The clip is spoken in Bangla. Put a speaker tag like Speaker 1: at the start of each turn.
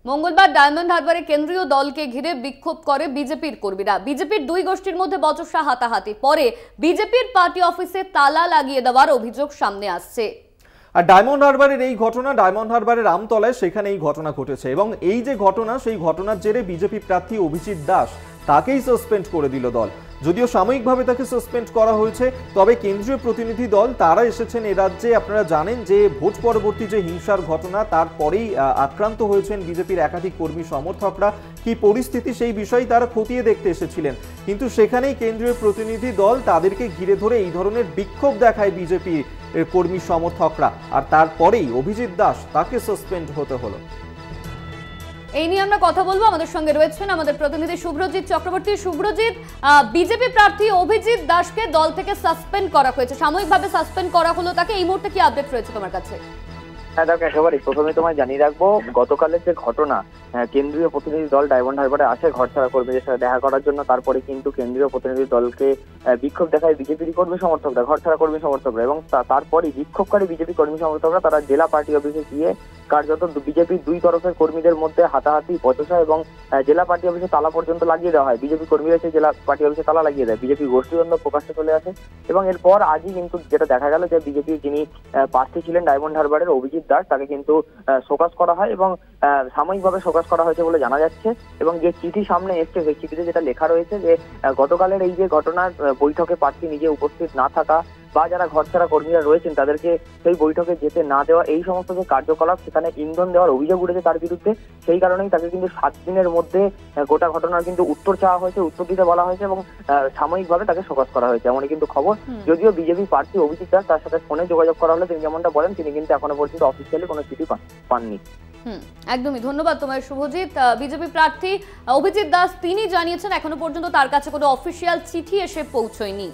Speaker 1: মঙ্গলবার ডায়মন্ড হারবারে কেন্দ্রীয় দলকে ঘিরে বিক্ষোভ করে বিজেপির কর্মীরা। বিজেপির দুই গোষ্ঠীর মধ্যে বচসা হাতাহাতি, পরে বিজেপির পার্টি অফিসে তালা লাগিয়ে দেওয়ার অভিযোগ সামনে আসছে।
Speaker 2: আর ডায়মন্ড হারবারের এই ঘটনা, ডায়মন্ড হারবারের আমতলায় সেখানে এই ঘটনা ঘটেছে এবং এই যে ঘটনা, সেই ঘটনার জেরে বিজেপি প্রার্থী অভিজিৎ দাস তাকেই সাসপেন্ড করে দিল দল। যদিও সাময়িকভাবে তাকে সাসপেন্ড করা হয়েছে, তবে কেন্দ্রীয় প্রতিনিধি দল তারা এসেছেন এ রাজ্যে। আপনারা জানেন যে ভোট পরবর্তী যে হিংসার ঘটনা, তারপরেই আক্রান্ত হয়েছেন বিজেপির একাধিক কর্মী সমর্থকরা। কি পরিস্থিতি সেই বিষয়ে তারা খতিয়ে দেখতে এসেছিলেন, কিন্তু সেখানেই কেন্দ্রীয় প্রতিনিধি দল তাদেরকে ঘিরে ধরে এই ধরনের বিক্ষোভ দেখায় বিজেপি কর্মী সমর্থকরা, আর তারপরেই অভিজিৎ দাস তাকে সাসপেন্ড হতে হলো।
Speaker 1: এই নিয়ে আমরা কথা বলবো। আমাদের সঙ্গে রয়েছেন আমাদের প্রতিনিধি শুভ্রজিৎ চক্রবর্তী। শুভ্রজিৎ, বিজেপি প্রার্থী অভিজিৎ দাসকে দল থেকে সাসপেন্ড করা হয়েছে, সাময়িকভাবে সাসপেন্ড করা হলো তাকে, এই মুহূর্তে কি আপডেট রয়েছে তোমার কাছে?
Speaker 3: হ্যাঁ দেখো, একেবারে প্রথমে তোমায় জানিয়ে রাখবো, গতকালের যে ঘটনা, কেন্দ্রীয় প্রতিনিধি দল ডায়মন্ড হারবারে আসে ঘরছাড়া কর্মীদের সাথে দেখা করার জন্য। তারপরে কিন্তু কেন্দ্রীয় প্রতিনিধি দলকে বিক্ষোভ দেখায় বিজেপির কর্মী সমর্থকরা, ঘরছাড়া কর্মী সমর্থকরা, এবং তারপরে বিক্ষোভকারী বিজেপি কর্মী সমর্থকরা তারা জেলা পার্টি অফিসে গিয়ে কার্যত বিজেপির দুই তরফের কর্মীদের মধ্যে হাতাহাতি, বচসা এবং জেলা পার্টি অফিসে তালা পর্যন্ত লাগিয়ে দেওয়া হয়। বিজেপি কর্মীরা এসে জেলা পার্টি অফিসে তালা লাগিয়ে দেয়, বিজেপি গোষ্ঠীদ্বন্দ্ব প্রকাশ্যে চলে আসে। এবং এরপর আজই কিন্তু যেটা দেখা গেল যে বিজেপির যিনি প্রার্থী ছিলেন ডায়মন্ড হারবারের অভিজিৎ দাস, তাকে কিন্তু শোকজ করা হয় এবং সাময়িকভাবে শোকজ করা হয়েছে বলে জানা যাচ্ছে। এবং যে চিঠি সামনে এসছে, সেই চিঠিতে যেটা লেখা রয়েছে যে গতকালের এই যে ঘটনার বৈঠকে প্রার্থী নিজে উপস্থিত না থাকা বা যারা ঘরছাড়া কর্মীরা রয়েছেন তাদেরকে সেই বৈঠকে যেতে না দেওয়া, এই সমস্ত যে কার্যকলাপ সেখানে ইন্ধন দেওয়ার অভিযোগ উঠেছে তার বিরুদ্ধে। সেই কারণেই তাকে কিন্তু 7 দিনের মধ্যে গোটা ঘটনার কিন্তু উত্তর চাওয়া হয়েছে, উত্তর দিতে বলা হয়েছে এবং সাময়িকভাবে তাকে শোকজ করা হয়েছে, এমনই কিন্তু খবর। যদিও বিজেপি প্রার্থী অভিজিৎ দাস, তার সাথে ফোনে যোগাযোগ করা হলে তিনি যেমনটা বলেন, তিনি কিন্তু এখনো পর্যন্ত অফিসিয়ালি কোনো চিঠি পাননি।
Speaker 1: একদমই ধন্যবাদ তোমার শুভজিৎ। বিজেপি প্রার্থী অভিজিৎ দাস তিনি জানিয়েছেন এখনো পর্যন্ত তার কাছে কোনো অফিসিয়াল চিঠি এসে পৌঁছয়নি।